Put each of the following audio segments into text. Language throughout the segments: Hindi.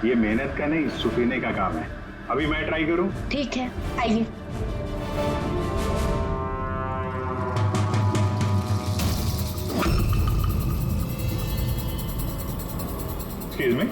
ये मेहनत का नहीं, सुफीने का काम है। अभी मैं ट्राई करूं? ठीक है, आइए। Excuse me.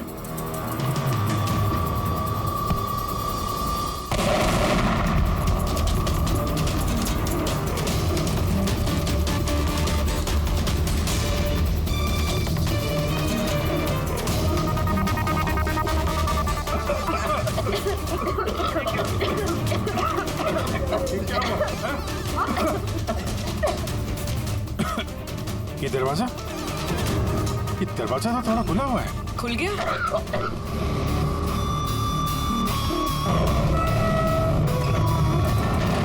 ये दरवाजा तो थोड़ा खुला हुआ है। खुल गया?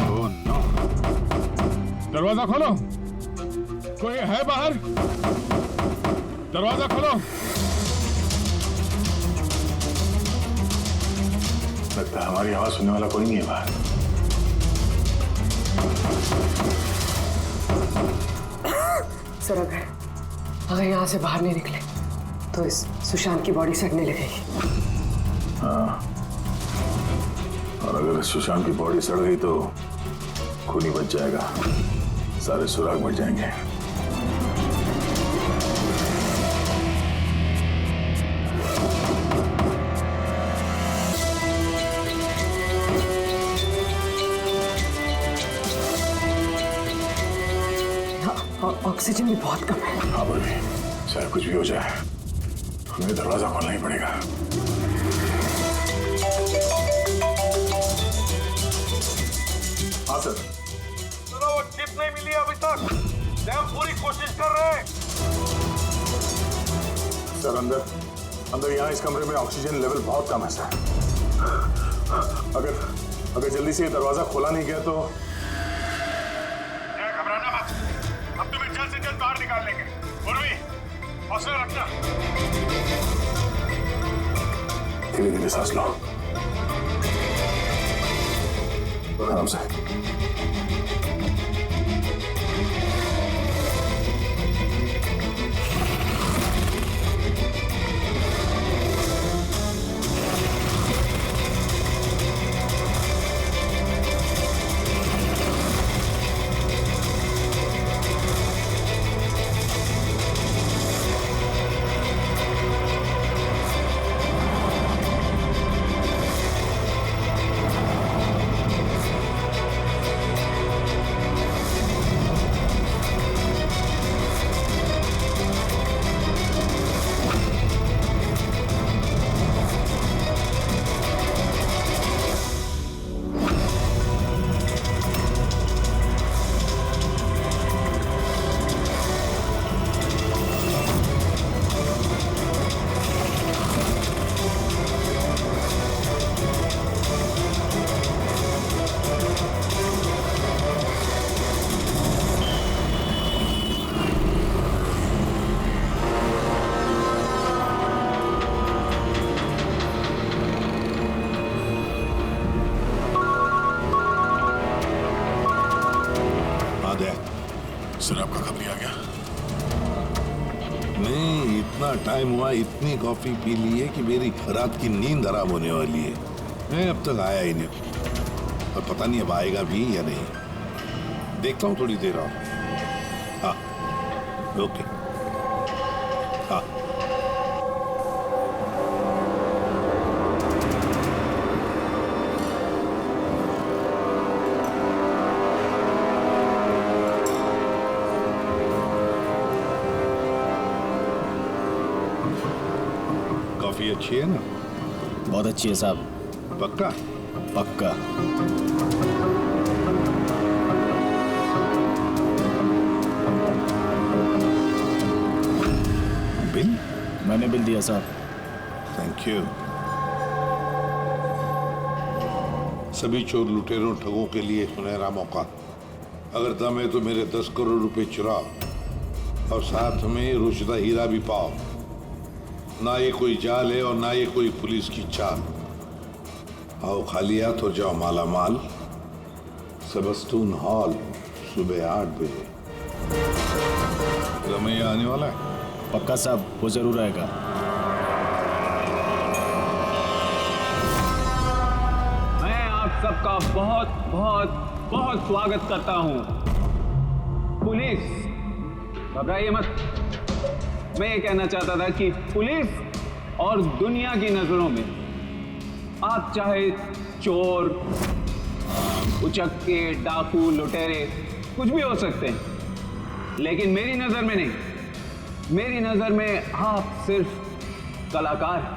Oh no! दरवाजा खोलो, कोई है बाहर? दरवाजा खोलो। लगता है हमारी आवाज सुनने वाला कोई नहीं है बाहर। सर अगर यहाँ से बाहर नहीं निकले तो इस सुशांत की बॉडी सड़ने लगेगी। हाँ, और अगर सुशांत की बॉडी सड़ गई तो खून ही बच जाएगा, सारे सुराग मिट जाएंगे। ऑक्सीजन भी बहुत कम है। हाँ बल्कि चाहे कुछ भी हो जाए, हमें दरवाजा खोलना ही पड़ेगा। हाँ सर। चलो, वो चिप नहीं मिली अभी तक। हम पूरी कोशिश कर रहे हैं। सर अंदर यहाँ इस कमरे में ऑक्सीजन लेवल बहुत कम है सर। अगर जल्दी से ये दरवाजा खोला नहीं गया तो घबराना मत, हम तुम्हें जल्द से जल्द बाहर निकाल लेंगे। उर्वी, हौसला रखना। धीरे धीरे सांस लो, आराम से। सर आपका कब भी आ गया? नहीं, इतना टाइम हुआ, इतनी कॉफी पी ली है कि मेरी रात की नींद हराम होने वाली है। मैं अब तक आया ही नहीं, और पता नहीं अब आएगा भी या नहीं। देखता हूँ थोड़ी देर और। हाँ, ओके। हाँ, कॉफी अच्छी है ना? बहुत अच्छी है साहब। पक्का? पक्का। बिल? मैंने बिल दिया साहब। Thank you. सभी चोर लुटेरों ठगों के लिए सुनहरा मौका। अगर दम है तो मेरे 10 करोड़ रुपए चुराओ और साथ में रुशदा हीरा भी पाओ। ना ये कोई जाल है और ना ये कोई पुलिस की चाल। आओ खाली हाथ और जाओ माला माल। सेबस्टून हॉल सुबह 8 बजे। रमैया आने वाला है? पक्का साहब, वो जरूर आएगा। सबका बहुत बहुत बहुत स्वागत करता हूं। पुलिस, घबराइए मत। मैं ये कहना चाहता था कि पुलिस और दुनिया की नजरों में आप चाहे चोर, उचक्के, डाकू, लुटेरे कुछ भी हो सकते हैं, लेकिन मेरी नजर में नहीं। मेरी नजर में आप सिर्फ कलाकार,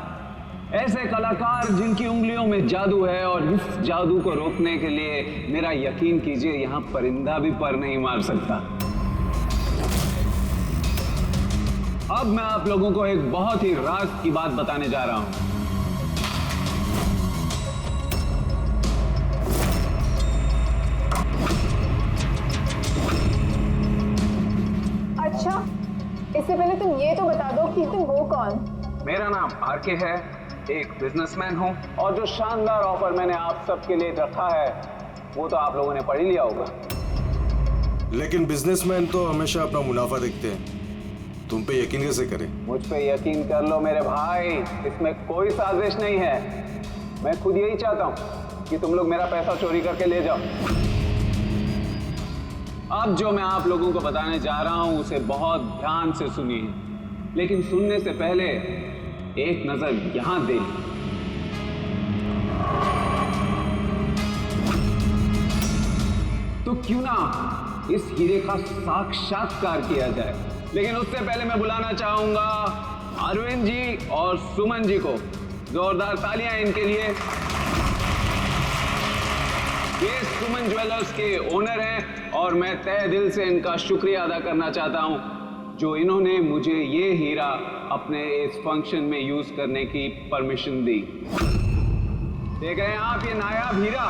ऐसे कलाकार जिनकी उंगलियों में जादू है, और इस जादू को रोकने के लिए मेरा यकीन कीजिए यहां परिंदा भी पर नहीं मार सकता। अब मैं आप लोगों को एक बहुत ही राज की बात बताने जा रहा हूं। अच्छा, इससे पहले तुम ये तो बता दो कि तुम हो कौन? मेरा नाम आरके है, एक बिजनेसमैन हूं, और जो शानदार ऑफर मैंने आप सबके लिए रखा है वो तो आप लोगों ने पढ़ ही लिया होगा। लेकिन बिजनेसमैन तो हमेशा अपना मुनाफा देखते हैं, तुम पे यकीन कैसे करें? मुझ पे यकीन कर लो मेरे भाई, इसमें कोई साजिश नहीं है। मैं खुद यही चाहता हूं कि तुम लोग मेरा पैसा चोरी करके ले जाओ। अब जो मैं आप लोगों को बताने जा रहा हूं उसे बहुत ध्यान से सुनिए, लेकिन सुनने से पहले एक नजर यहां दे ली। तो क्यों ना इस हीरे का साक्षात्कार किया जाए। लेकिन उससे पहले मैं बुलाना चाहूंगा अरविंद जी और सुमन जी को। जोरदार तालियां इनके लिए। ये सुमन ज्वेलर्स के ओनर हैं और मैं तहे दिल से इनका शुक्रिया अदा करना चाहता हूं जो इन्होंने मुझे ये हीरा अपने इस फंक्शन में यूज करने की परमिशन दी। देख रहे हैं आप ये नायाब हीरा?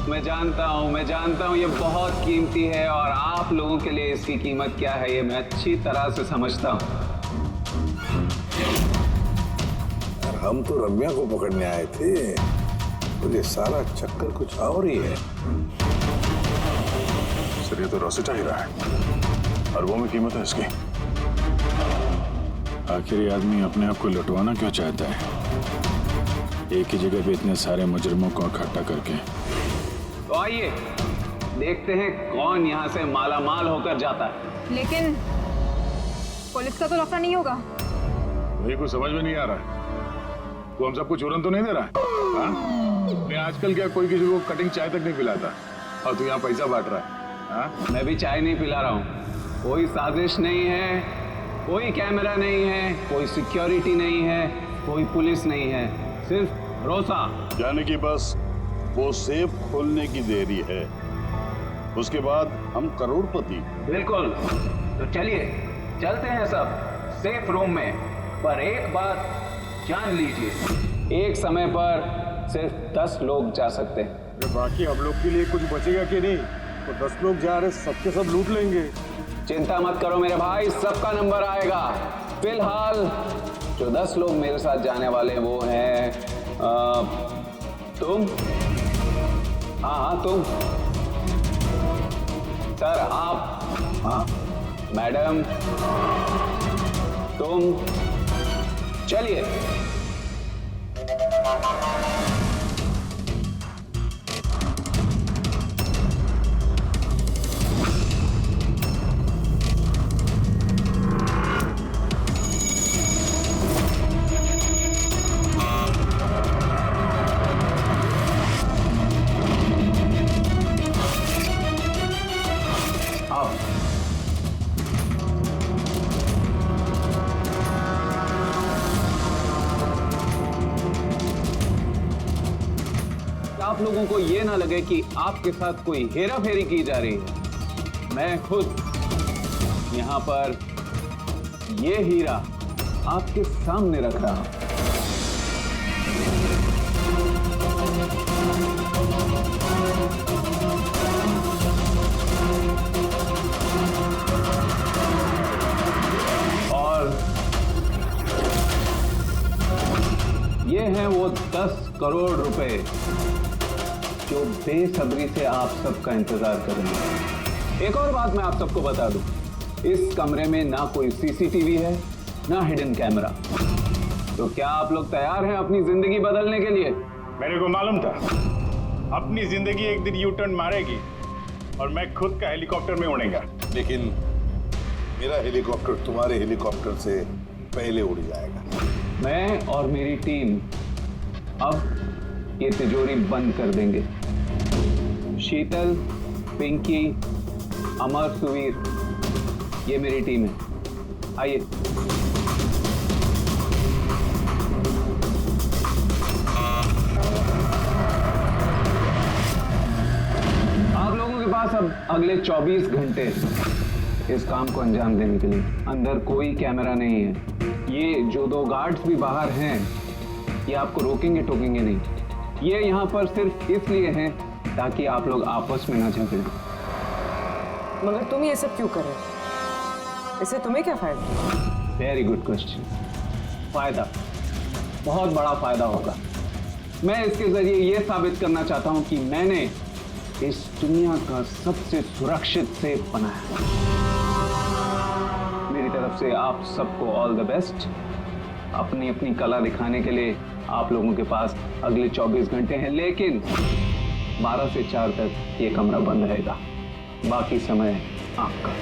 मैं जानता हूं ये बहुत कीमती है, और आप लोगों के लिए इसकी कीमत क्या है ये मैं अच्छी तरह से समझता हूं। हम तो रम्या को पकड़ने आए थे, तो ये सारा चक्कर कुछ और ही है। सर ये तो रोसेटा हीरा है, अरबों में कीमत है इसकी। आखिर ये आदमी अपने आप को लुटवाना क्यों चाहता है, एक ही जगह पे इतने सारे मुजरिमों को इकट्ठा करके? तो आइए देखते हैं कौन यहाँ से माला माल होकर जाता है। लेकिन पुलिस का तो लफड़ा नहीं होगा? मुझे कुछ समझ में नहीं आ रहा है, तो हम सबको चूरन तो नहीं दे रहा है? हाँ? मैं आजकल क्या कोई किसी को कटिंग चाय तक नहीं पिलाता, और तू यहाँ पैसा बांट रहा है? हाँ? मैं भी चाय नहीं पिला रहा हूँ। कोई साजिश नहीं है, कोई कैमरा नहीं है, कोई सिक्योरिटी नहीं है, कोई पुलिस नहीं है, सिर्फ भरोसा। यानी कि बस वो सेफ खोलने की देरी है, उसके बाद हम करोड़पति। बिल्कुल। तो चलिए चलते हैं सब सेफ रूम में। पर एक बात जान लीजिए, एक समय पर सिर्फ 10 लोग जा सकते हैं। बाकी हम लोग के लिए कुछ बचेगा कि नहीं? तो 10 लोग जा रहे, सबके सब लूट लेंगे। चिंता मत करो मेरे भाई, सबका नंबर आएगा। फिलहाल जो 10 लोग मेरे साथ जाने वाले हैं वो हैं तुम, हाँ तुम, सर आप, हाँ मैडम, तुम। चलिए आप लोगों को ये ना लगे कि आपके साथ कोई हेरा फेरी की जा रही है। मैं खुद यहाँ पर ये हीरा आपके सामने रख रहा हूं। और ये हैं वो 10 करोड़ रुपए जो बेसब्री से आप सबका इंतजार कर रहे हैं। एक और बात मैं आप सबको बता दूं, इस कमरे में ना कोई सीसीटीवी है ना हिडन कैमरा। तो क्या आप लोग तैयार हैं अपनी जिंदगी बदलने के लिए? मेरे को मालूम था अपनी जिंदगी एक दिन यू टर्न मारेगी और मैं खुद का हेलीकॉप्टर में उड़ेगा। लेकिन मेरा हेलीकॉप्टर तुम्हारे हेलीकॉप्टर से पहले उड़ जाएगा। मैं और मेरी टीम अब ये तिजोरी बंद कर देंगे। शीतल, पिंकी, अमर, सुवीर, ये मेरी टीम है। आइए। आप लोगों के पास अब अगले 24 घंटे इस काम को अंजाम देने के लिए। अंदर कोई कैमरा नहीं है। ये जो 2 गार्ड्स भी बाहर हैं, ये आपको रोकेंगे टोकेंगे नहीं। ये यहाँ पर सिर्फ इसलिए हैं ताकि आप लोग आपस में ना झगड़े। मगर तुम ये सब क्यों कर रहे हो? इससे तुम्हें क्या फायदा? Very good question. फायदा, बहुत बड़ा फायदा होगा। मैं इसके जरिए ये साबित करना चाहता हूं कि मैंने इस दुनिया का सबसे सुरक्षित सेफ बनाया। मेरी तरफ से आप सबको ऑल द बेस्ट। अपनी अपनी कला दिखाने के लिए आप लोगों के पास अगले 24 घंटे हैं, लेकिन 12 से 4 तक ये कमरा बंद रहेगा। बाकी समय आपका।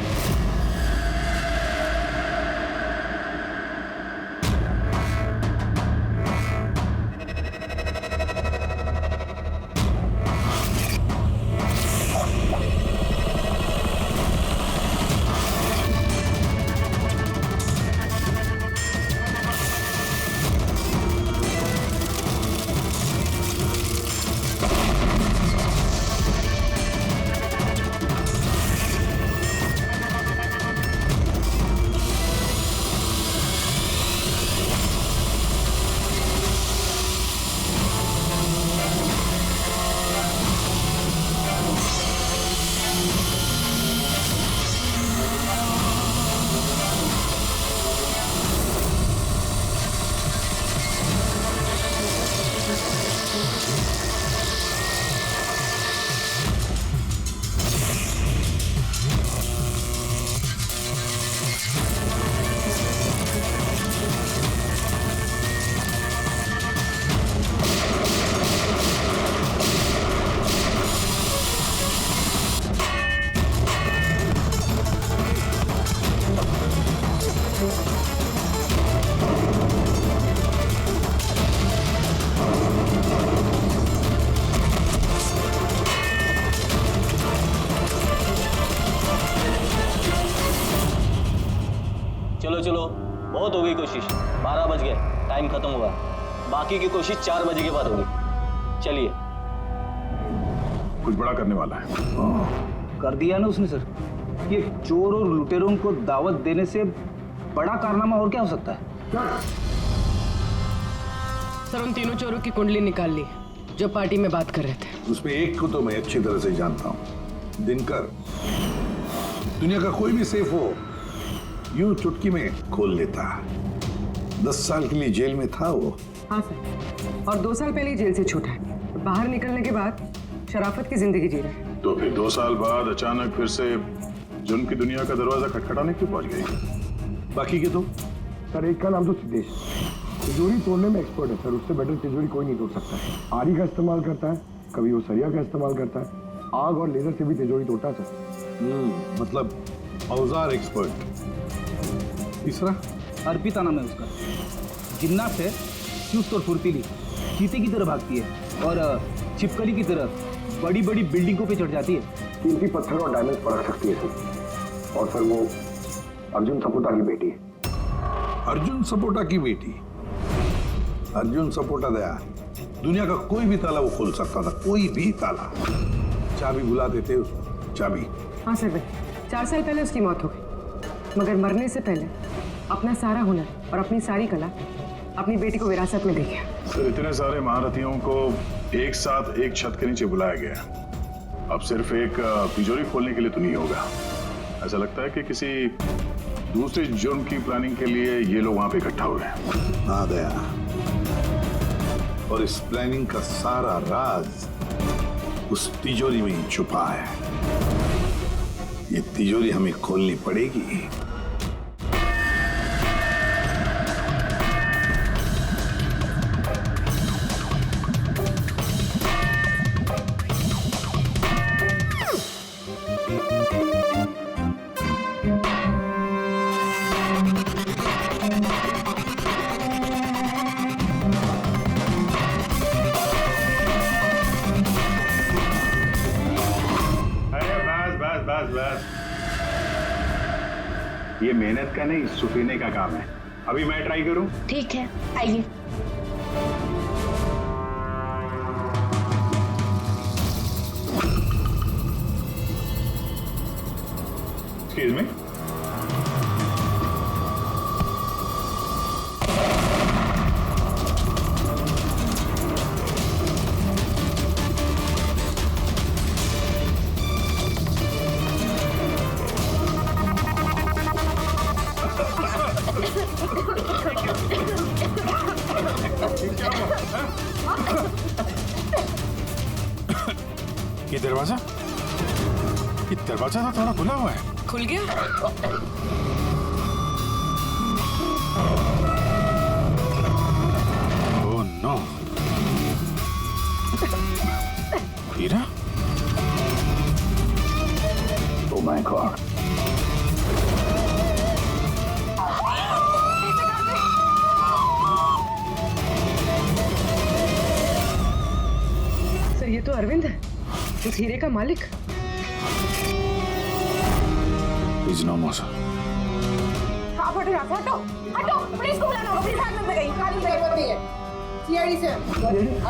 चलो चलो, बहुत हो गई कोशिश। 12 बज गए, टाइम खत्म हुआ। बाकी की कोशिश 4 बजे के बाद होगी। चलिए। कुछ बड़ा करने वाला है। कर दिया ना उसने सर। ये चोर और लुटेरों को दावत देने से बड़ा कारनामा और क्या हो सकता है? सर, उन तीनों चोरों की कुंडली निकाल ली जो पार्टी में बात कर रहे थे। उसमें एक को तो मैं अच्छी तरह से जानता हूँ। दिनकर। दुनिया का कोई भी सेफ हो यूं चुटकी में खोल लेता। 10 साल के लिए जेल में था वो। हाँ सर, और 2 साल पहले ही जेल से छूटा है। बाहर निकलने के बाद शराफत की जिंदगी जी रहे हैं। तो फिर 2 साल बाद अचानक फिर से जुर्म की दुनिया का दरवाजा खटखटाने क्यों पहुंच गई? बाकी के तो? सर, एक का नाम तो सिद्धेश, तिजोरी तोड़ने में एक्सपर्ट है सर। उससे बेटर तिजोरी कोई नहीं तोड़ सकता। आरी का इस्तेमाल करता है, कभी वो सरिया का इस्तेमाल करता है। आग और लेजर से भी तिजोरी तोड़ता है सर। मतलब औजार एक्सपर्ट। तीसरा? अर्पिता नाम है उसका। जिन्नात है, चुस्त और फुर्तीली, चीते की तरह भागती है और छिपकली की तरह बड़ी बड़ी बिल्डिंगों पे चढ़ जाती है। कीमती पत्थर और डायमंड परख सकती है सर। और सर वो अर्जुन सपोटा की बेटी है। अर्जुन सपोटा की बेटी? अर्जुन सपोटा दया दुनिया का कोई भी ताला वो खोल सकता था, कोई भी ताला। चाबी बुला देते उसको, चाबी। हाँ सर भाई, 4 साल पहले उसकी मौत हो गई, मगर मरने से पहले अपना सारा हुनर और अपनी सारी कला अपनी बेटी को विरासत में दे गया। सर, इतने सारे महारथियों को एक साथ एक छत के नीचे बुलाया गया। अब सिर्फ एक तिजोरी खोलने के लिए तो नहीं होगा। ऐसा लगता है कि किसी दूसरे जुर्म की प्लानिंग के लिए ये लोग वहां पे इकट्ठा हुए हैं। हाँ दया, और इस प्लानिंग का सारा राज उस तिजोरी में ही छुपा है। ये तिजोरी हमें खोलनी पड़ेगी। बस बस। ये मेहनत का नहीं, सुफीने का काम है। अभी मैं ट्राई करूं? ठीक है, आइए। Excuse me. ये दरवाजा तो थोड़ा खुला हुआ है। खुल गया? Oh no. हीरा? Oh my god. सर ये तो अरविंद है, उस हीरे का मालिक। He's no more, sir. आप हटो यहाँ से, हटो हटो, पुलिस को बुलाना होगा, पुलिस हाथ में गई, कानून की जरूरत नहीं है। सीआईडी से आप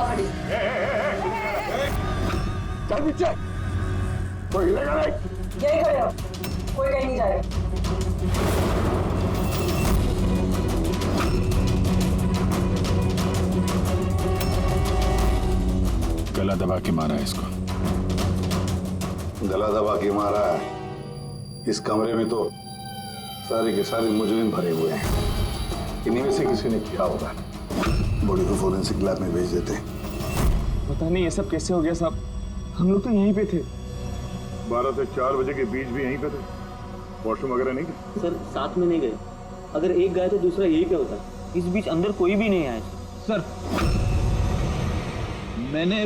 हटिए। चल पीछे, कोई हिलेगा नहीं। यही खड़े हो, कोई कहीं नहीं जाएगा। गला दबा के मारा है इसको। गला दबा के मारा है। इस कमरे में तो सारे के सारे मुजरिम भरे हुए हैं। इन्हीं में से किसी ने किया होगा। बॉडी को फोरेंसिक लैब में भेज देते। पता नहीं ये सब कैसे हो गया साहब, हम लोग तो यहीं पे थे। 12 से 4 बजे के बीच भी यहीं पे थे। वॉशरूम वगैरह नहीं गए? सर साथ में नहीं गए, अगर एक गया तो दूसरा यहीं पे होता। इस बीच अंदर कोई भी नहीं आया। सर मैंने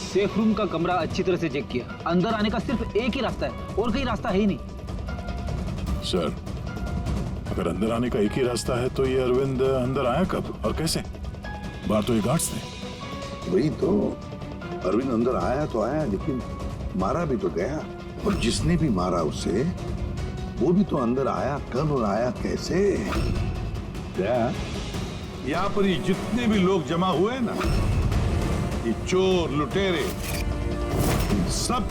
सेफ रूम का कमरा अच्छी तरह से चेक किया, अंदर आने का सिर्फ एक ही रास्ता है और कहीं रास्ता है ही नहीं। सर अगर अंदर आने का एक ही रास्ता है तो ये अरविंद अंदर आया कब और कैसे? बाहर तो ये गार्ड्स थे। वही तो, अरविंद अंदर आया तो आया, लेकिन मारा भी तो गया। और जिसने भी मारा उसे, वो भी तो अंदर आया कब और आया कैसे? क्या यहाँ पर ये जितने भी लोग जमा हुए हैं ना, ये चोर लुटेरे, सब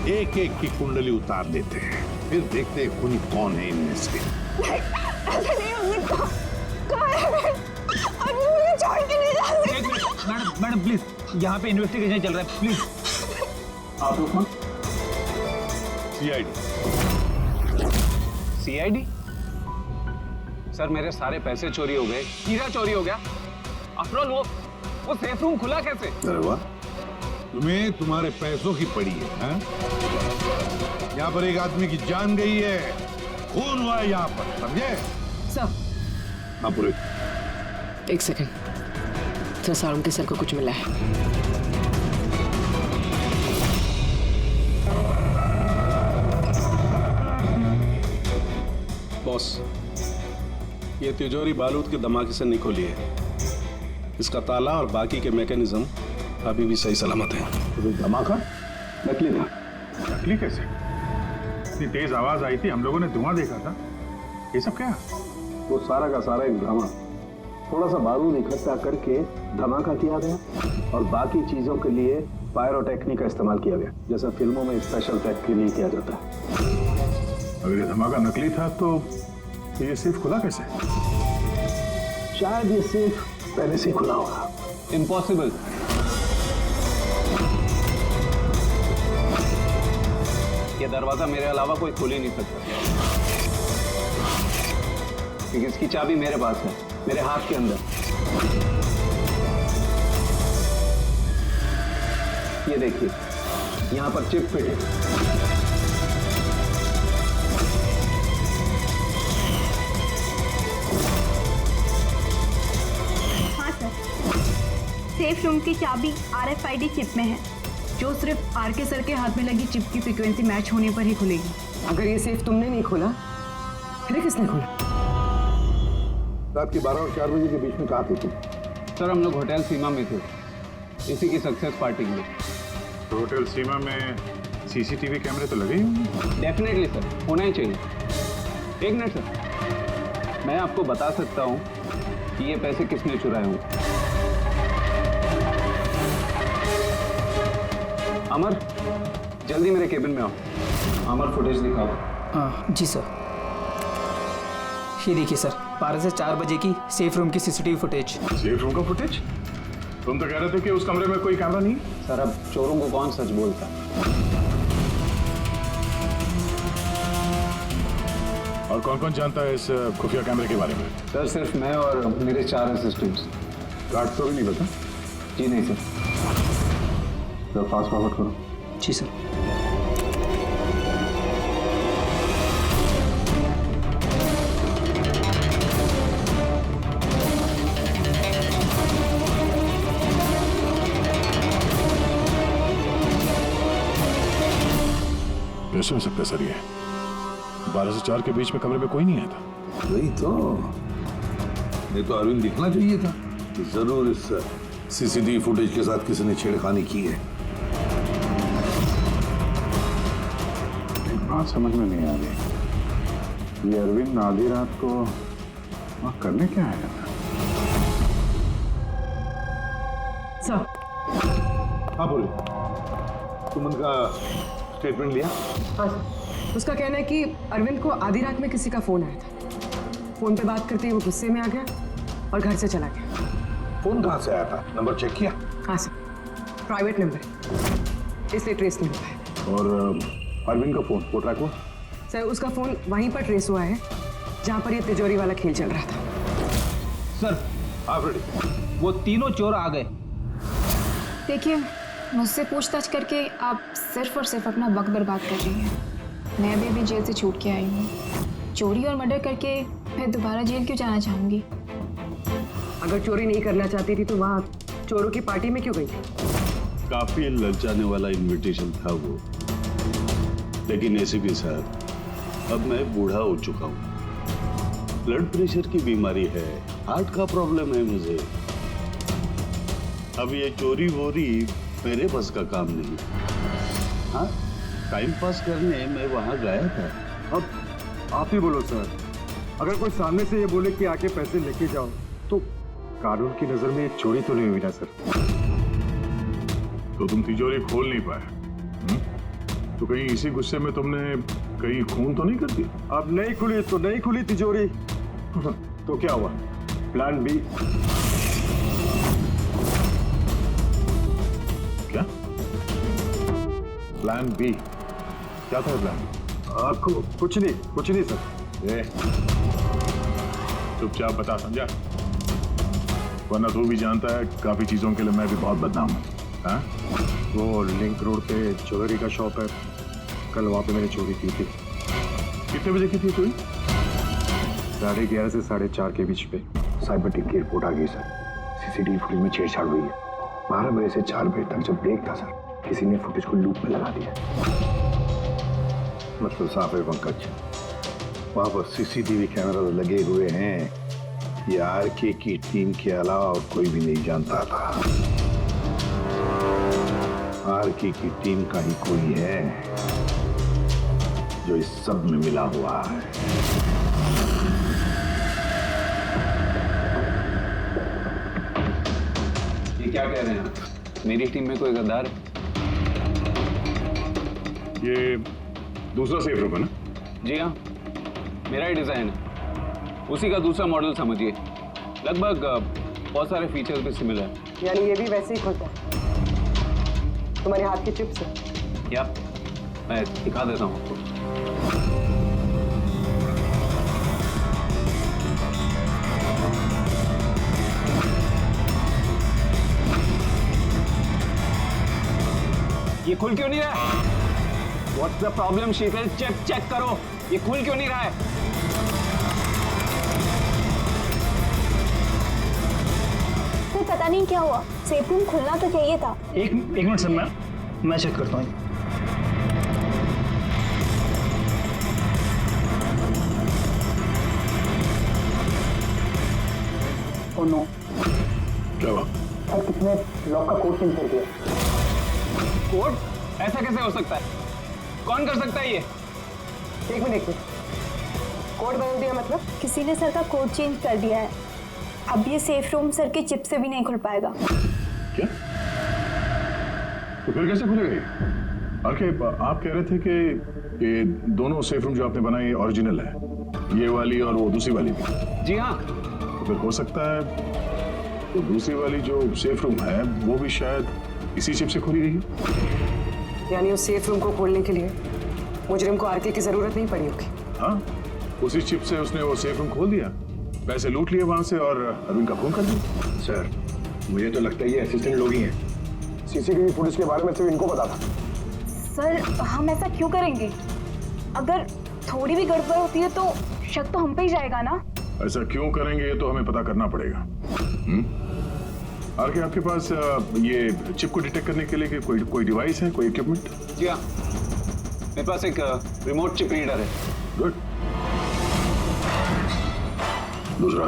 एक एक की कुंडली उतार लेते हैं, फिर देखते हैं खूनी कौन है इनमें से। ऐसा नहीं हो सकता। कहाँ है? अभी मुझे छोड़ के नहीं जा सकते। एक मिनट, मैडम प्लीज, यहाँ पे इन्वेस्टिगेशन चल रहा है, प्लीज। आप लोग कौन? सीआईडी? सर मेरे सारे पैसे चोरी हो गए, हीरा चोरी हो गया। आफ्टर ऑल वो सेफ रूम खुला कैसे? अरे वाह, तुम्हें तुम्हारे पैसों की पड़ी है, हाँ? यहाँ पर एक आदमी की जान गई है, खून हुआ है यहाँ पर, समझे? सर हाँ पूरे। एक सेकंड, सर सारुण के सर को कुछ मिला है। बॉस, ये तिजोरी बारूद के धमाके से नहीं खोली है। इसका ताला और बाकी के मैकेनिज्म अभी भी सही सलामत है। तो धमाका नकली था। नकली कैसे? इतनी तेज आवाज आई थी, हम लोगों ने धुआं देखा था। ये सब क्या? वो सारा का सारा एक ड्रामा। थोड़ा सा बारूद इकट्ठा करके धमाका किया गया और बाकी चीजों के लिए पायरोटेक्निक का इस्तेमाल किया गया, जैसा फिल्मों में स्पेशल इफेक्ट के लिए किया जाता है। अगर ये धमाका नकली था तो ये सेफ खुला कैसे? शायद ये सेफ पहले से खुला होगा। इम्पॉसिबल। ये दरवाजा मेरे अलावा कोई खोल ही नहीं सकता, क्योंकि इसकी चाबी मेरे पास है, मेरे हाथ के अंदर। ये देखिए, यहाँ पर चिप फिट है। सेफ रूम की चाबी RFID चिप में है, जो सिर्फ आरके सर के हाथ में लगी चिप की फ्रीक्वेंसी मैच होने पर ही खुलेगी। अगर ये सेफ तुमने नहीं खोला, फिर किसने खोला? रात के 12 और 4 बजे के बीच में कहाँ थे तुम? सर हम लोग होटल सीमा में थे, इसी की सक्सेस पार्टी में। तो होटल सीमा में सीसीटीवी कैमरे तो लगे ही होंगे। डेफिनेटली सर, होना ही चाहिए। एक मिनट सर, मैं आपको बता सकता हूँ कि ये पैसे किसने चुराए होंगे। अमर, जल्दी मेरे केबिन में आओ। अमर, फुटेज दिखाओ। हाँ जी सर। ये देखिए सर, 12 से 4 बजे की सेफ रूम की सीसीटीवी फुटेज। सेफ रूम का फुटेज? तुम तो कह रहे थे कि उस कमरे में कोई कैमरा नहीं। सर, अब चोरों को कौन सच बोलता है? और कौन कौन जानता है इस खुफिया कैमरे के बारे में? सर, सिर्फ मैं और मेरे 4 असिस्टेंट्स। गार्ड को भी नहीं पता? जी नहीं सर। तो फास्ट फॉरवर्ड करो। जी सर। कैसे हो सकता है सर ये? 12 से 4 के बीच में कमरे में कोई नहीं आया था। वही तो, नहीं तो अरविंद दिखना चाहिए था कि जरूर इस सीसीटीवी फुटेज के साथ किसी ने छेड़खानी की है। एक बात समझ में नहीं आ रही, ये अरविंद आधी रात को वहां करने क्या आया था? सर। हाँ बोले, तुम उनका स्टेटमेंट लिया? हाँ सर। उसका कहना है कि अरविंद को आधी रात में किसी का फोन आया था। फोन पे बात करते ही वो गुस्से में आ गया और घर से चला गया। फोन कहाँ से आया था? नंबर चेक किया? हाँ सर, प्राइवेट नंबर है, इसलिए ट्रेस नहीं हो पाया। और अरविंद का फोन वो ट्रैक हुआ? सर, उसका फोन वहीं पर ट्रेस हुआ है जहाँ पर ये तिजोरी वाला खेल चल रहा था। सर, वो तीनों चोर आ गए। देखिए, मुझसे पूछताछ करके आप सिर्फ और सिर्फ अपना वक्त बर्बाद कर रही हैं। मैं भी अभी जेल से छूट के आई हूँ। चोरी और मर्डर करके मैं दोबारा जेल क्यों जाना चाहूँगी? अगर चोरी नहीं करना चाहती थी तो वहाँ चोरों की पार्टी में क्यों गई थी? काफी ललचाने वाला इनविटेशन था वो, लेकिन एसीपी साहब, अब मैं बूढ़ा हो चुका हूँ। ब्लड प्रेशर की बीमारी है, हार्ट का प्रॉब्लम है मुझे। अब ये चोरी वोरी मेरे बस का काम नहीं। हाँ, टाइम पास करने मैं वहां गया था। अब आप ही बोलो सर, अगर कोई सामने से ये बोले कि आके पैसे लेके जाओ तो कानून की नजर में ये चोरी तो नहीं हुई ना सर? तो तुम तिजोरी खोल नहीं पाए? तो कहीं इसी गुस्से में तुमने कहीं खून तो नहीं कर दिया? अब नहीं खुली तो नहीं खुली तिजोरी। तो क्या हुआ? Plan B. क्या प्लान बी? क्या था प्लान बी? आपको कुछ नहीं सर। चुपचाप बता, समझा? वरना तू भी जानता है काफी चीजों के लिए मैं भी बहुत बदनाम हूँ। हाँ? वो लिंक रोड पे ज्वेलरी का शॉप है, कल वहां पे मैंने चोरी की थी। कितने बजे की थी चोरी? 11:30 से 4:30 के बीच पे। साइबर टीम की रिपोर्ट आ गई सर। सीसीटीवी फुटेज में छेड़छाड़ हुई है। 12 बजे से 4 बजे तक जब ब्रेक था सर, किसी ने फुटेज को लूप में लगा दिया। मतलब साफ है पंकज, वहां पर सीसीटीवी कैमरा लगे हुए हैं। ये आरके की टीम के अलावा और कोई भी नहीं जानता था। आरके की टीम का ही कोई है जो इस सब में मिला हुआ है। ये क्या कह रहे हैं आप? मेरी टीम में कोई गद्दार है? ये दूसरा सेफ रूम है ना? जी हाँ, मेरा ही डिजाइन है। उसी का दूसरा मॉडल समझिए। लगभग बहुत सारे फीचर्स भी सिमिलर है। यानी ये भी वैसे ही खुलता है तुम्हारे हाथ के चिप से? या मैं दिखा देता हूँ आपको। ये खुल क्यों नहीं रहा है? What's the problem, Sheetal? Check करो, ये खुल क्यों नहीं रहा है? तो पता नहीं क्या हुआ, सेफ रूम खुलना तो चाहिए था। एक मिनट सर, मैं चेक करता हूँ। ओह नो, क्या हुआ? सर किसने लॉक का कोड चेंज कर दिया? कोड? ऐसा कैसे हो सकता है? कौन कर सकता है ये? एक मिनट कोड बदल दिया मतलब? किसी ने सर का कोड चेंज कर दिया है। अब ये सेफ रूम सर के चिप से भी नहीं खुल पाएगा। क्या? तो फिर कैसे खुलेगा ये? आरके, आप कह रहे थे कि ये दोनों सेफ रूम जो आपने बनाए ओरिजिनल है, ये वाली और वो दूसरी वाली भी? जी हाँ। तो फिर हो सकता है तो दूसरी वाली जो सेफ रूम है वो भी शायद इसी चिप से खोली गई है। यानी उस सेफ रूम को खोलने के लिए मुजरिम को आरके की जरूरत नहीं पड़ी होगी। हाँ, उसी चिप से उसने वो सेफ रूम खोल दिया, पैसे लूट लिए वहां से और अरविंद का खून कर दिया। सर, मुझे तो लगता है ये असिस्टेंट लोग ही हैं। सीसीटीवी फुटेज के बारे में सिर्फ इनको पता था। सर, हम ऐसा क्यों करेंगे? अगर थोड़ी भी गड़बड़ होती है तो शक तो हम पे ही जाएगा ना। ऐसा क्यों करेंगे ये तो हमें पता करना पड़ेगा। आरके, आपके पास ये चिप को डिटेक्ट करने के लिए कोई डिवाइस है, कोई इक्विपमेंट? जी हाँ, मेरे पास एक रिमोट चिप रीडर है। गुड। दूसरा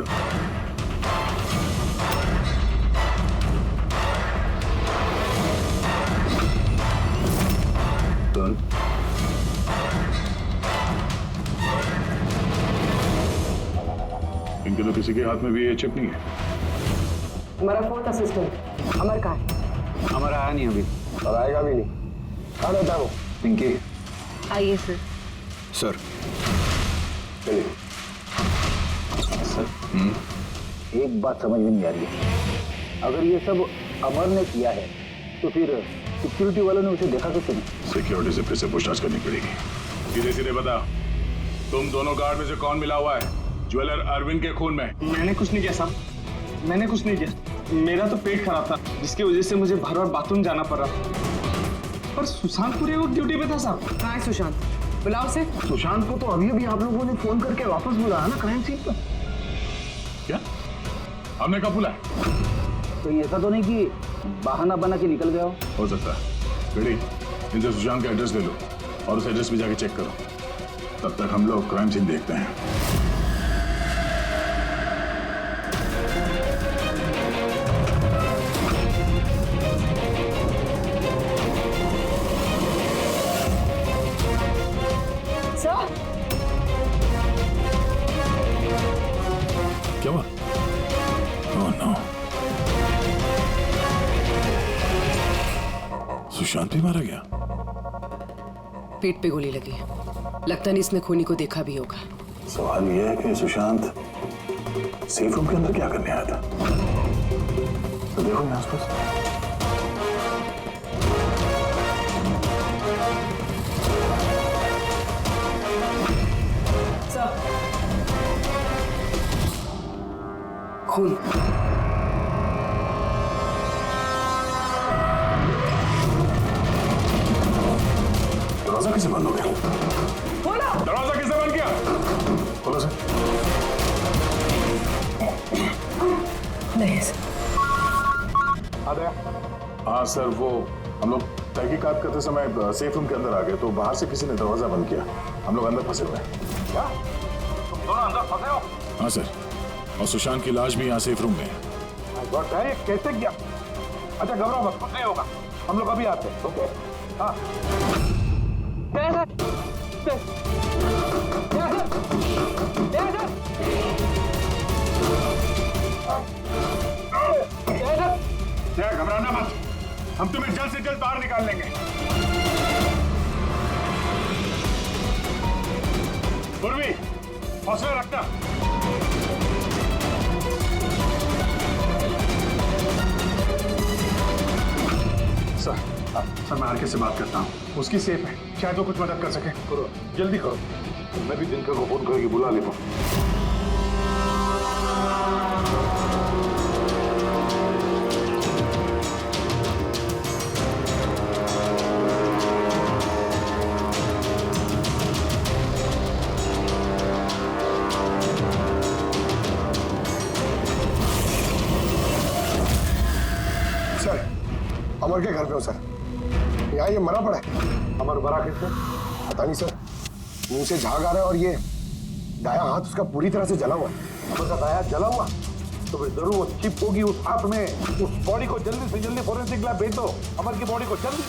डन। इनके तो किसी के हाथ में भी ये चिप नहीं है। हमारा फोर्थ असिस्टेंट अमर कहाँ है? हमारा आया नहीं अभी और आएगा भी नहीं। कहाँ रहता है वो? पिंकी। आइए सर। सर, चलिए। सर, एक बात समझ में नहीं आ रही है। अगर ये सब अमर ने किया है तो फिर सिक्योरिटी वालों ने उसे देखा कैसे नहीं? सिक्योरिटी से फिर से पूछताछ करनी पड़ेगी। सीधे सीधे बता, तुम दोनों गार्ड में से कौन मिला हुआ है ज्वेलर अरविंद के खून में? मैंने कुछ नहीं किया साहब, मैंने कुछ नहीं किया। मेरा तो पेट खराब था जिसकी वजह से मुझे बार बार बाथरूम जाना पड़ा। पर सुशांत पूरे वक्त ड्यूटी पे था साहब। कहाँ है सुशांत? बुलाओ से। सुशांत को तो अभी अभी आप लोगों ने फोन करके वापस बुलाया ना क्राइम सीन पर। क्या? हमने कब बुलाया? तो ऐसा तो नहीं कि बहाना बना के निकल गया हो सकता है। बेटी, इनसे सुशांत का एड्रेस ले लो और उस एड्रेस पे जाके चेक करो। तब तक हम लोग क्राइम सीन देखते हैं। सर, क्या हुआ? ओह नो, सुशांत भी मारा गया। पेट पे गोली लगी। लगता नहीं इसने खूनी को देखा भी होगा। सवाल यह है कि सुशांत सेफ रूम के अंदर क्या करने आया था? तो देखो मैं आसपास। खून। दरवाजा कैसे बंद हो गया? दरवाजा किसने बंद किया? खोलो सर। नहीं सर। आ गया? हाँ सर, वो हम लोग तहकीकात करते समय सेफ रूम के अंदर आ गए तो बाहर से किसी ने दरवाजा बंद किया। हम लोग अंदर फंसे हुए हैं। क्या? तुम दोनों अंदर फंसे हो? हाँ सर, और सुशांत की लाश भी यहाँ सेफ रूम में है। कैसे क्या? अच्छा, घबराओ मत, कुछ नहीं होगा। हम लोग अभी आते हैं। ओके? हाँ। घबराना मत, हम तुम्हें जल्द से जल्द बाहर निकाल लेंगे। पूर्वी, हौसला रखना। सर, मैं आरके से बात करता हूँ। उसकी सेफ है, शायद वो कुछ मदद कर सके। करो, जल्दी करो। मैं भी दिनकर को फोन करके बुला लेता हूँ। अमर के घर पे हो सर। यहाँ ये मरा पड़ा है। अमर मरा कैसे? पता नहीं सर, मुंह से झाग आ रहा है और ये दाया हाथ उसका पूरी तरह से जला हुआ है। अमर का दाया जला हुआ तो फिर जरूर वो चिप होगी उस हाथ में। उस बॉडी को जल्दी से जल्दी फोरेंसिक लैब भेज दो। अमर की बॉडी को जल्दी।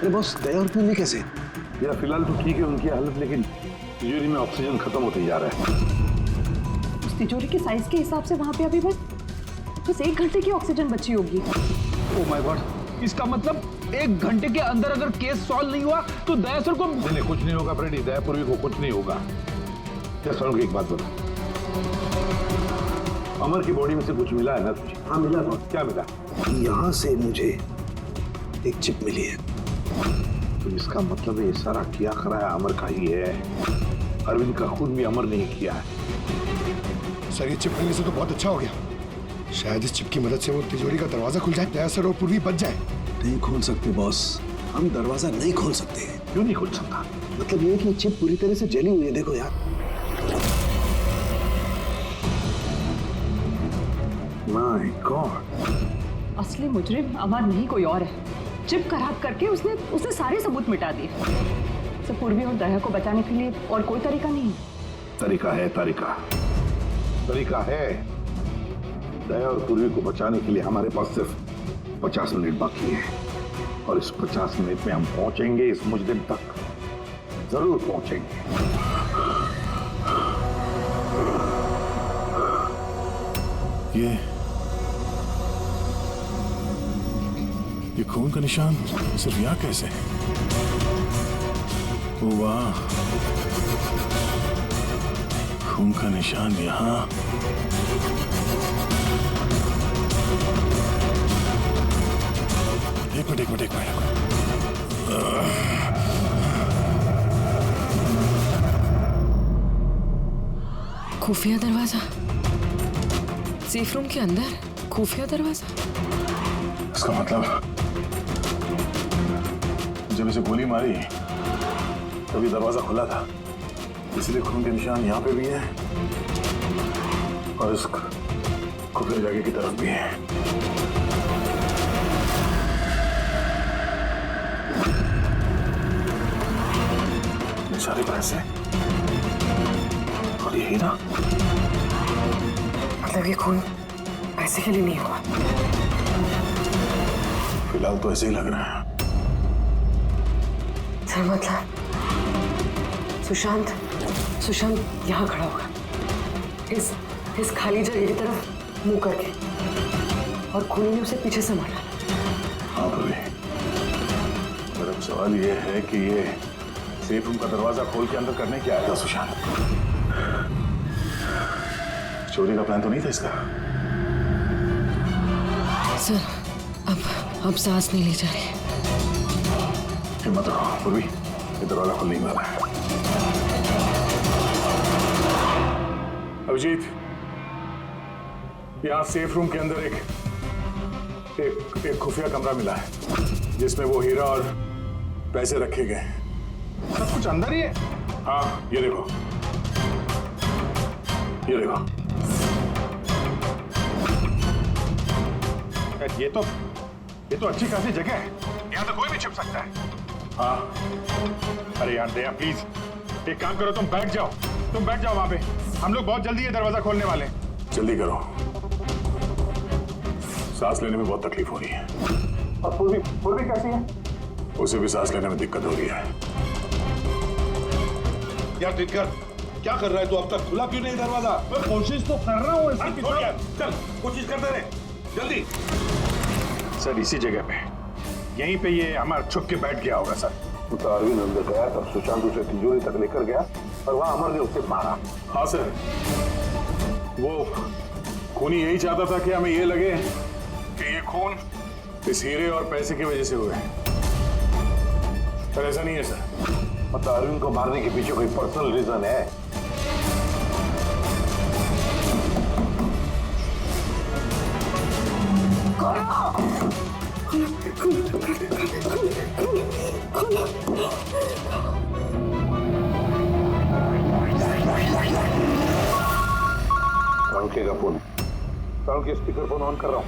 अरे बॉस, दया और पूर्वी कैसे? यार फिलहाल तो ठीक है उनकी हालत, लेकिन तिजोरी में ऑक्सीजन खत्म होते जा रहा है। उस तिजोरी के साइज के हिसाब से वहाँ पे अभी बस 1 घंटे की ऑक्सीजन बची होगी। ओ माय गॉड, इसका मतलब 1 घंटे के अंदर अगर केस सॉल्व नहीं हुआ तो दया सर को नहीं कुछ नहीं होगा फ्रेडी, दया पूर्वी को कुछ नहीं होगा। क्या सर एक बात बता, अमर की बॉडी में से कुछ मिला है ना तुझे? हाँ मिला बॉस। क्या मिला? यहाँ से मुझे एक चिप मिली है। तो इसका मतलब ये सारा किया कराया अमर का ही है। अरविंद का खून भी अमर नहीं किया है। सर ये चिप मिलने से तो बहुत अच्छा हो गया। शायद इस चिप की मदद से वो तिजोरी का दरवाजा खुल जाए, दया सर और पूर्वी बच जाए। नहीं खोल सकते बॉस, हम दरवाजा नहीं खोल सकते। क्यों नहीं खोल सकता? मतलब ये कि चिप पूरी तरह से जली हुई है, देखो यार। माय गॉड, असली मुजरिम अमर नहीं कोई और है। चिप खराब करके उसने सारे सबूत मिटा दिए। तो पूर्वी और दया को बचाने के लिए और कोई तरीका नहीं है। तरीका है, तरीका है। दया और पूर्वी को बचाने के लिए हमारे पास सिर्फ 50 मिनट बाकी है, और इस 50 मिनट में हम पहुंचेंगे इस मुजरिम तक, जरूर पहुंचेंगे। ये खून का निशान सिर्फ यहाँ कैसे? ओ वाह, खून का निशान यहाँ। एक मिनट। खुफिया दरवाजा, सेफ रूम के अंदर खुफिया दरवाजा। इसका मतलब जब इसे गोली मारी तभी दरवाजा खुला था, इसलिए खून के निशान यहाँ पे भी है और इस खुफिया जगह की तरफ भी है। ये सारे पैसे और ये हीरा, मतलब ये खून पैसे के लिए नहीं हुआ। फिलहाल तो ऐसे ही लग रहा है। सर मतलब सुशांत यहाँ खड़ा होगा, इस खाली जगह की तरफ मुंह करके, और खूनी ने उसे पीछे से मारा। हाँ भाभी, पर अब सवाल ये है कि ये सेफ रूम का दरवाजा खोल के अंदर करने क्या आया था सुशांत? चोरी का प्लान तो नहीं था इसका? सर अब सांस नहीं ली जा रही। हिम्मत रखो पूर्वी, ये दरवाजा खुल नहीं वाला है। अभिजीत, यहाँ सेफ रूम के अंदर एक खुफिया कमरा मिला है जिसमें वो हीरा और पैसे रखे गए। सब कुछ अंदर ही है? हाँ, ये देखो। ये तो अच्छी खासी जगह है, यहाँ तो कोई भी छिप सकता है। हाँ, अरे यार दया प्लीज एक काम करो, तुम बैठ जाओ वहां पे, हम लोग बहुत जल्दी ये दरवाजा खोलने वाले हैं। जल्दी करो, सांस लेने में बहुत तकलीफ हो रही है। और पूर्वी कैसी है? उसे भी सांस लेने में दिक्कत हो रही है। यार दिक्कत क्या कर रहा है तू? अब तक खुला क्यों नहीं दरवाजा? मैं कोशिश तो कर रहा हूँ। चल कोशिश करते रहे, जल्दी। सर इसी जगह पे, यहीं पे ये अमर छुप के बैठ गया होगा सर। तो अरविंद अंदर गया तब सुशांत उसे तिजोरी तक लेकर गया और वहां अमर ने उसे मारा। हाँ सर, वो खूनी यही चाहता था कि हमें ये लगे कि ये खून इस हीरे और पैसे की वजह से हुए हैं, पर ऐसा नहीं है सर। मतलब अरविंद को मारने के पीछे कोई पर्सनल रीजन है? का फोन, के स्पीकर फोन ऑन कर रहा हूँ।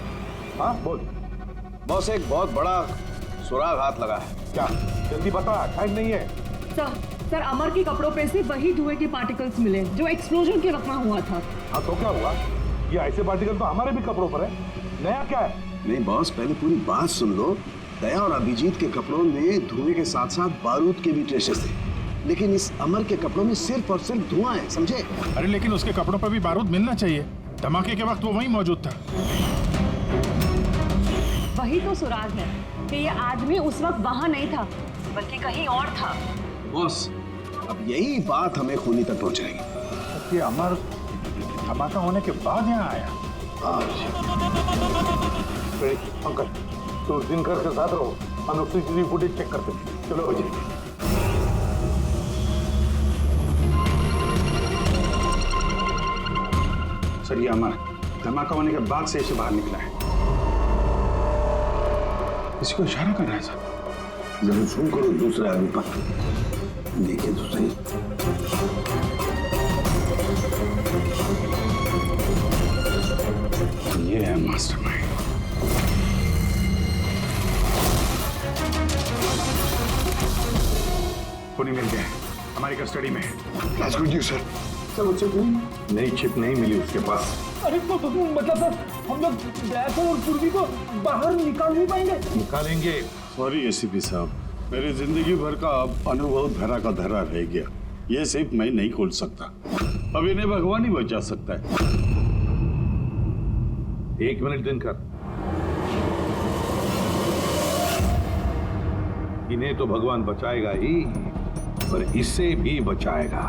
हाँ बोल। बॉस एक बहुत बड़ा सुराग हाथ लगा है। क्या? जल्दी बता, टाइम नहीं है। सर अमर के कपड़ों पे से वही धुएं के पार्टिकल्स मिले जो एक्सप्लोजन के वक्त में हुआ था। हाँ तो क्या हुआ? ये ऐसे पार्टिकल तो हमारे भी कपड़ों पर है, नया क्या है? नहीं बॉस, पहले पूरी बात सुन लो, दया और अभिजीत के कपड़ों में धुएं के साथ साथ बारूद के भी ट्रेसेस थे, लेकिन इस अमर के कपड़ों में सिर्फ और सिर्फ धुआं है, समझे? अरे लेकिन उसके कपड़ों पर भी बारूद मिलना चाहिए। धमाके के वक्त वो वहीं मौजूद था। वही तो सुराग है कि ये आदमी उस वक्त वहां नहीं था, बल्कि कहीं और था। बॉस, अब यही बात हमें खूनी तक पहुंचाएगी। ये अमर धमाका होने के बाद यहाँ आया। अंकल, तो दिनकर के साथ रहो, हम लोग सीसीटीवी फुटेज चेक करते हैं। चलो अजय। सर, ये अमर धमाका होने के बाद से इसे बाहर निकला है। किसी को इशारा कर रहा है सर। जरा जूम करो दूसरे आदमी पर, देखिए तो सही। ये है मास्टरमाइंड। पुनी मिल गए, हमारी कस्टडी में है। That's good news, sir. Sir, वो चिप नई चिप नहीं मिली उसके पास। अरे तो मतलब सर, हम लोग दया और पूर्वी को बाहर निकाल नहीं पाएंगे? निकालेंगे। सॉरी एसीपी साहब, मेरी जिंदगी भर का अनुभव धरा का धरा रह गया। ये सिर्फ मैं नहीं खोल सकता, अब इन्हें भगवान ही बचा सकता है। 1 मिनट दिनकर, इन्हें तो भगवान बचाएगा ही, पर इसे भी बचाएगा।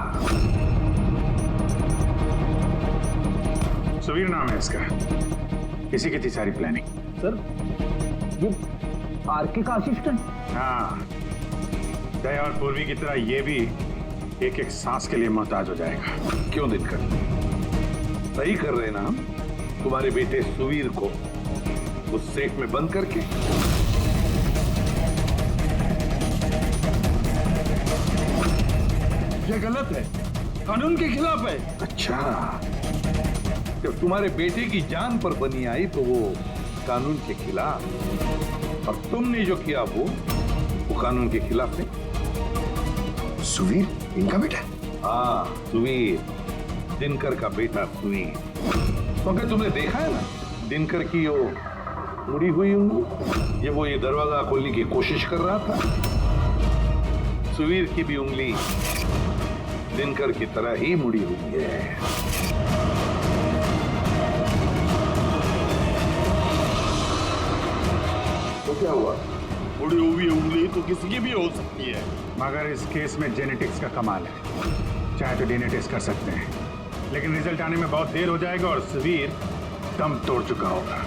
सुवीर नाम है इसका। इसी की थी सारी प्लानिंग। सर, ये आरके का असिस्टेंट? हाँ, दया और पूर्वी की तरह ये भी एक एक सांस के लिए मोहताज हो जाएगा। क्यों दिनकर, सही कर रहे ना हम? तुम्हारे बेटे सुवीर को उस सेफ में बंद करके। ये गलत है, कानून के खिलाफ है। अच्छा, जब तुम्हारे बेटे की जान पर बनी आई तो वो कानून के खिलाफ, और तुमने जो किया वो कानून के खिलाफ है। सुवीर इनका बेटा? हाँ, सुवीर, दिनकर का बेटा सुवीर। तो अगर तुमने देखा है ना दिनकर की वो मुड़ी हुई उंगली, ये वो ये दरवाजा खोलने की कोशिश कर रहा था। सुवीर की भी उंगली दिनकर की तरह ही मुड़ी हुई है। तो क्या हुआ? मुड़ी हुई उंगली तो किसी की भी हो सकती है। मगर इस केस में जेनेटिक्स का कमाल है। चाहे तो डीएनए टेस्ट कर सकते हैं, लेकिन रिजल्ट आने में बहुत देर हो जाएगा और सुवीर दम तोड़ चुका होगा।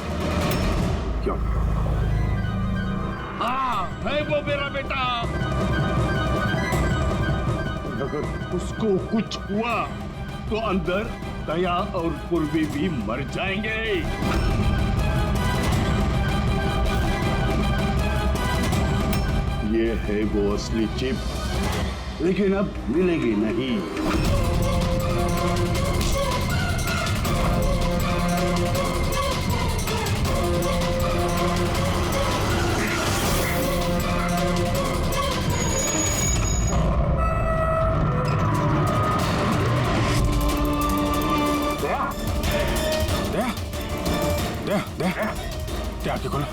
क्यों? हाँ, है वो मेरा बेटा। अगर उसको कुछ हुआ तो अंदर दया और पूर्वी भी मर जाएंगे। ये है वो असली चिप, लेकिन अब मिलेगी नहीं। क्या आके खोला?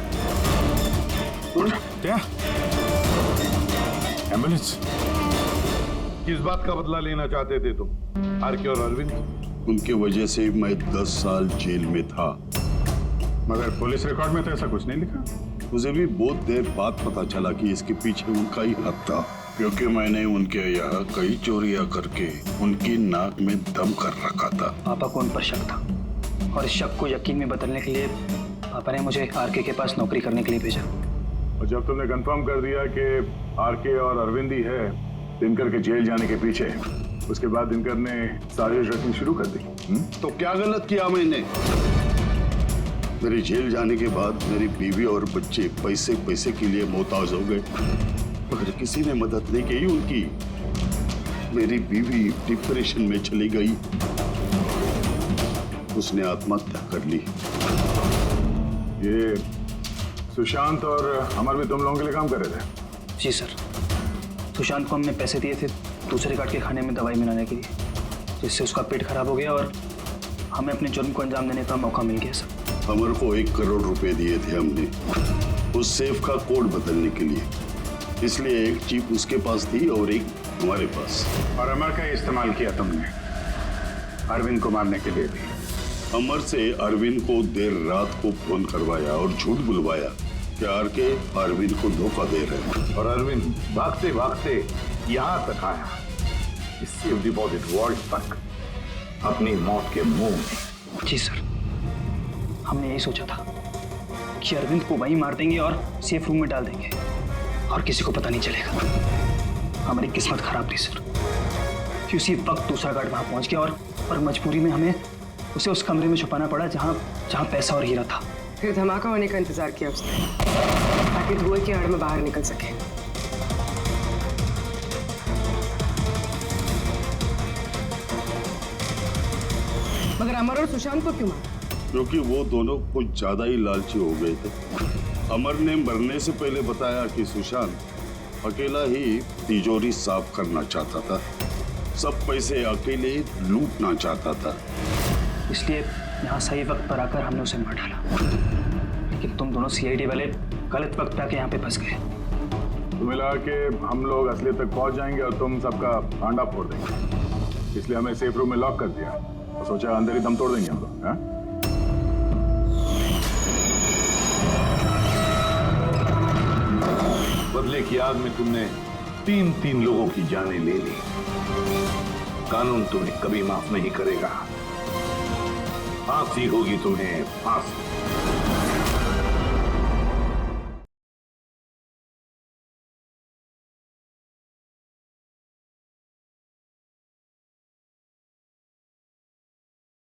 क्या? एम्बुलेंस? किस बात का बदला लेना चाहते थे तुम, आरके और अरविंद? उनकी वजह से मैं 10 साल जेल में था। मगर पुलिस रिकॉर्ड में तो ऐसा कुछ नहीं लिखा। मुझे भी बहुत देर बाद पता चला कि इसके पीछे उनका ही हाथ था, क्योंकि मैंने उनके यहाँ कई चोरियां करके उनकी नाक में दम कर रखा था। पापा को उन पर शक था और इस शक को यकीन में बदलने के लिए पापा ने मुझे आरके के पास नौकरी करने के लिए भेजा। और जब तुमने कंफर्म कर दिया कि आरके और अरविंद ही है दिनकर के जेल जाने के पीछे, उसके बाद दिनकर ने साजिश रचनी शुरू कर दी। तो क्या गलत किया मैंने? मेरे जेल जाने के बाद मेरी बीवी और बच्चे पैसे पैसे के लिए मोहताज हो गए, मगर किसी ने मदद नहीं की उनकी। मेरी बीवी डिप्रेशन में चली गई, उसने आत्महत्या कर ली। ये सुशांत और अमर भी तुम लोगों के लिए काम कर रहे थे? जी सर, सुशांत को हमने पैसे दिए थे दूसरे गार्ड के खाने में दवाई मिलाने के लिए, जिससे उसका पेट खराब हो गया और हमें अपने जुर्म को अंजाम देने का मौका मिल गया सर। अमर को 1 करोड़ रुपए दिए थे हमने, उस सेफ का कोड बदलने के लिए। इसलिए एक चिप उसके पास थी और एक हमारे पास। और अमर का इस्तेमाल किया तुमने अरविंद को मारने के लिए भी। अमर से अरविंद को देर रात को फोन करवाया और झूठ बुलवाया कि आरके अरविंद को धोखा दे रहे हैं। और अरविंद भागते भागते यहाँ तक आया, इस सेफ डिपॉजिट वॉल्ट तक, अपनी मौत के मुंह में। जी सर, हमने यही सोचा था कि अरविंद को वहीं मार देंगे और सेफ रूम में डाल देंगे और किसी को पता नहीं चलेगा। हमारी किस्मत खराब थी सर कि उसी वक्त दूसरा गार्ड वहां पहुंच गया और मजबूरी में हमें उसे उस कमरे में छुपाना पड़ा जहां पैसा और हीरा था। फिर धमाका होने का इंतजार किया उसने ताकि धुएं की आड़ में बाहर निकल सके। मगर अमर और सुशांत को क्यों मारा? क्योंकि वो दोनों कुछ ज्यादा ही लालची हो गए थे। अमर ने मरने से पहले बताया कि सुशांत अकेला ही तिजोरी साफ करना चाहता था, सब पैसे अकेले लूटना चाहता था। इसलिए यहाँ सही वक्त पर आकर हमने उसे मार डाला, लेकिन तुम दोनों सीआईडी वाले गलत वक्त पे आके यहाँ पे फंस गए। तुम्हें लगा कि हम लोग असलियत तक पहुंच जाएंगे और तुम सबका भांडा फोड़ देंगे, इसलिए हमें सेफ रूम में लॉक कर दिया और सोचा अंदर ही दम तोड़ देंगे हम लोग। हाँ? बदले की आग में तुमने 3 लोगों की जानें ले ली। कानून तुम्हें कभी माफ नहीं करेगा, फांसी होगी तुम्हें, फांसी।